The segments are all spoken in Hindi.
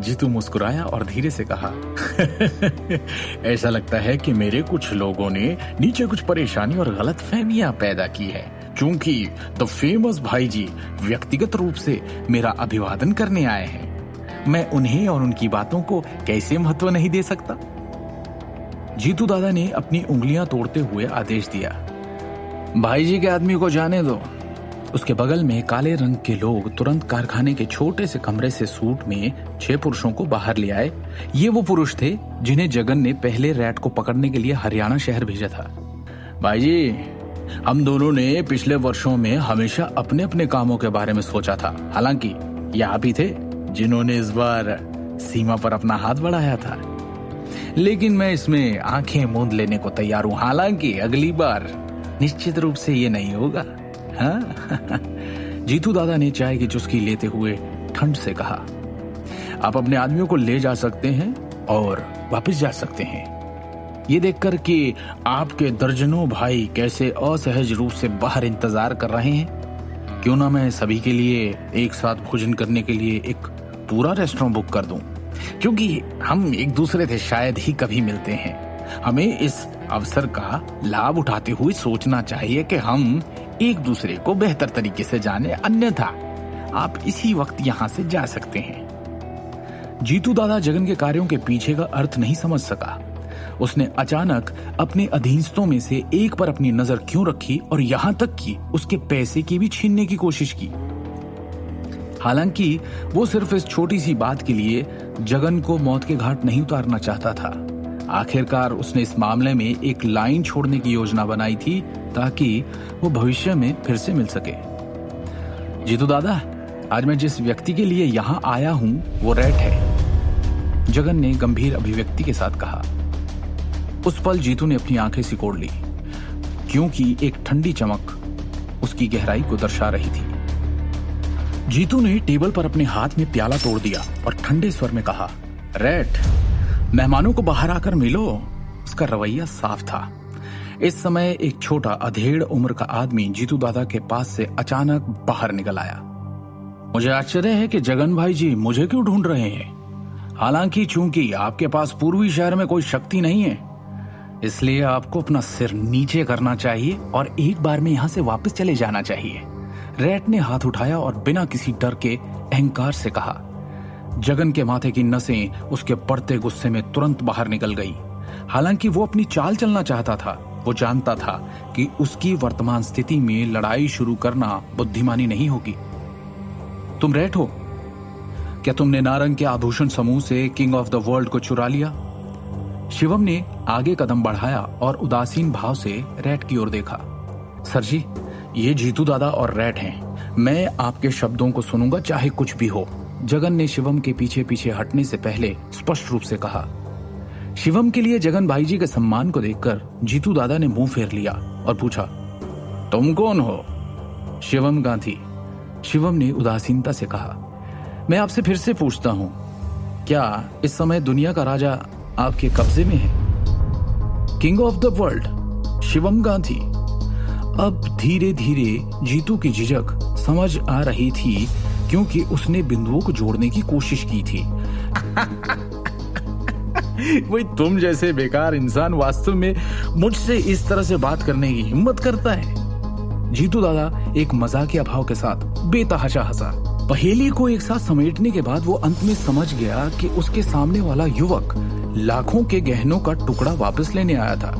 जीतू मुस्कुराया और धीरे से कहा, ऐसा लगता है कि मेरे कुछ लोगों ने नीचे कुछ परेशानी और गलत फहमियां पैदा की है। चूंकि द फेमस भाई जी व्यक्तिगत रूप से मेरा अभिवादन करने आए हैं, मैं उन्हें और उनकी बातों को कैसे महत्व नहीं दे सकता। जीतू दादा ने अपनी उंगलियां तोड़ते हुए आदेश दिया, भाई जी के आदमी को जाने दो। उसके बगल में काले रंग के लोग तुरंत कारखाने के छोटे से कमरे से सूट में 6 पुरुषों को बाहर ले आए। ये वो पुरुष थे जिन्हें जगन ने पहले रैट को पकड़ने के लिए हरियाणा शहर भेजा था। भाई जी, हम दोनों ने पिछले वर्षों में हमेशा अपने अपने कामों के बारे में सोचा था। हालांकि ये आप ही थे जिन्होंने इस बार सीमा पर अपना हाथ बढ़ाया था, लेकिन मैं इसमें आंखें मूंद लेने को तैयार हूं। हालांकि अगली बार निश्चित रूप से ये नहीं होगा। हाँ? जीतू दादा ने चाय की चुस्की लेते हुए ठंड से कहा, आप अपने आदमियों को ले जा सकते हैं और वापस जा सकते हैं। ये देखकर कि आपके दर्जनों भाई कैसे असहज रूप से बाहर इंतजार कर रहे हैं, क्यों ना मैं सभी के लिए एक साथ भोजन करने के लिए एक पूरा रेस्टोरेंट बुक कर दूं, क्योंकि हम एक दूसरे से शायद ही कभी मिलते हैं। हमें इस अवसर का लाभ उठाते हुए सोचना चाहिए कि हम एक दूसरे को बेहतर तरीके से जाने, अन्यथा आप इसी वक्त यहां से जा सकते हैं। जीतू दादा जगन के कार्यों के पीछे का अर्थ नहीं समझ सका। उसने अचानक अपने अधीनस्थों में से एक पर अपनी नजर क्यों रखी और यहां तक कि उसके पैसे की भी छीनने की कोशिश की। हालांकि वो सिर्फ इस छोटी सी बात के लिए जगन को मौत के घाट नहीं उतारना चाहता था। आखिरकार उसने इस मामले में एक लाइन छोड़ने की योजना बनाई थी ताकि वो भविष्य में फिर से मिल सके। जीतू दादा, आज मैं जिस व्यक्ति के लिए यहाँ आया हूं वो रैट है, जगन ने गंभीर अभिव्यक्ति के साथ कहा। उस पल जीतू ने अपनी आंखें सिकोड़ ली, क्योंकि एक ठंडी चमक उसकी गहराई को दर्शा रही थी। जीतू ने टेबल पर अपने हाथ में प्याला तोड़ दिया और ठंडे स्वर में कहा, रैट, मेहमानों को बाहर आकर मिलो। उसका रवैया साफ था। इस समय एक छोटा अधेड़ उम्र का आदमी जीतू दादा के पास से अचानक बाहर निकल आया। मुझे आश्चर्य है कि जगन भाई जी मुझे क्यों ढूंढ रहे हैं। हालांकि चूंकि आपके पास पूर्वी शहर में कोई शक्ति नहीं है, इसलिए आपको अपना सिर नीचे करना चाहिए और एक बार में यहां से वापस चले जाना चाहिए। रैट ने हाथ उठाया और बिना किसी डर के अहंकार से कहा। जगन के माथे की नसें उसके बढ़ते गुस्से में तुरंत बाहर निकल गई। हालांकि वो अपनी चाल चलना चाहता था। वो जानता था कि उसकी वर्तमान स्थिति में लड़ाई शुरू करना बुद्धिमानी नहीं होगी। तुम रैट हो? क्या तुमने नारंग के आभूषण समूह से किंग ऑफ द वर्ल्ड को चुरा लिया? शिवम ने आगे कदम बढ़ाया और उदासीन भाव से रैट की ओर देखा। सर जी, ये जीतू दादा और रैट हैं। मैं आपके शब्दों को सुनूंगा चाहे कुछ भी हो, जगन ने शिवम के पीछे पीछे हटने से पहले स्पष्ट रूप से कहा। शिवम के लिए जगन भाई जी के सम्मान को देखकर जीतू दादा ने मुंह फेर लिया और पूछा, तुम कौन हो? शिवम गांधी, शिवम ने उदासीनता से कहा। मैं आपसे फिर से पूछता हूं, क्या इस समय दुनिया का राजा आपके कब्जे में है? King of the world Shivam Gandhi. अब धीरे धीरे जीतू की झिझक समझ आ रही थी, क्योंकि उसने बिंदुओं को जोड़ने की कोशिश की थी। वही तुम जैसे बेकार इंसान वास्तव में मुझसे इस तरह से बात करने की हिम्मत करता है? जीतू दादा एक मजाकिया भाव के साथ बेतहाशा हंसा। पहेली को एक साथ समेटने के बाद वो अंत में समझ गया कि उसके सामने वाला युवक लाखों के गहनों का टुकड़ा वापस लेने आया था।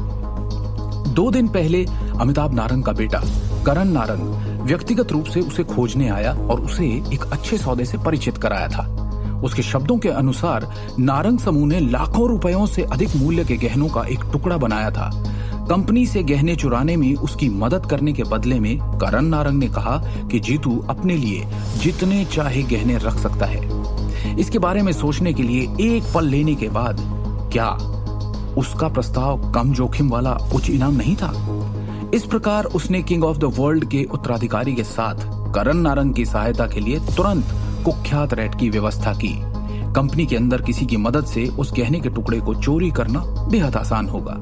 2 दिन पहले अमिताभ नारंग का बेटा करण नारंग व्यक्तिगत रूप से उसे खोजने आया और उसे एक अच्छे सौदे से परिचित कराया था। उसके शब्दों के अनुसार नारंग समूह ने लाखों रुपयों से अधिक मूल्य के गहनों का एक टुकड़ा बनाया था। कंपनी से गहने चुराने में उसकी मदद करने के बदले में करण नारंग ने कहा कि जीतू अपने लिए जितने चाहे गहने रख सकता है। इसके बारे में सोचने के लिए एक पल लेने के बाद क्या उसका प्रस्ताव कम जोखिम वाला उच्च इनाम नहीं था? इस प्रकार उसने किंग ऑफ द वर्ल्ड के उत्तराधिकारी के साथ करण नारंग की सहायता के लिए तुरंत कुख्यात रैट की व्यवस्था की। कंपनी के अंदर किसी की मदद से उस गहने के टुकड़े को चोरी करना बेहद आसान होगा।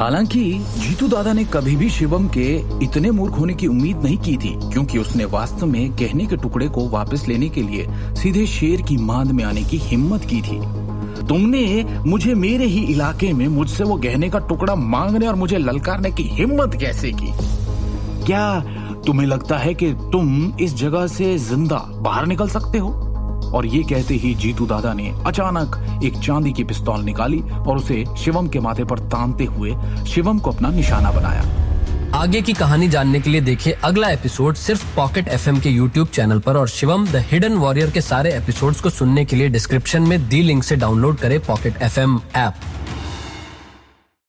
हालांकि जीतू दादा ने कभी भी शिवम के इतने मूर्ख होने की उम्मीद नहीं की थी, क्योंकि उसने वास्तव में गहने के टुकड़े को वापस लेने के लिए सीधे शेर की मांद में आने की हिम्मत की थी। तुमने मुझे मेरे ही इलाके में मुझसे वो गहने का टुकड़ा मांगने और मुझे ललकारने की हिम्मत कैसे की? क्या तुम्हें लगता है कि तुम इस जगह से जिंदा बाहर निकल सकते हो? और ये कहते ही जीतू दादा ने अचानक एक चांदी की पिस्तौल निकाली और उसे शिवम के माथे पर तानते हुए शिवम को अपना निशाना बनाया। आगे की कहानी जानने के लिए देखिए अगला एपिसोड सिर्फ पॉकेट एफएम के यूट्यूब चैनल पर, और शिवम द हिडन वॉरियर के सारे एपिसोड्स को सुनने के लिए डिस्क्रिप्शन में दी लिंक से डाउनलोड करें पॉकेट एफएम ऐप।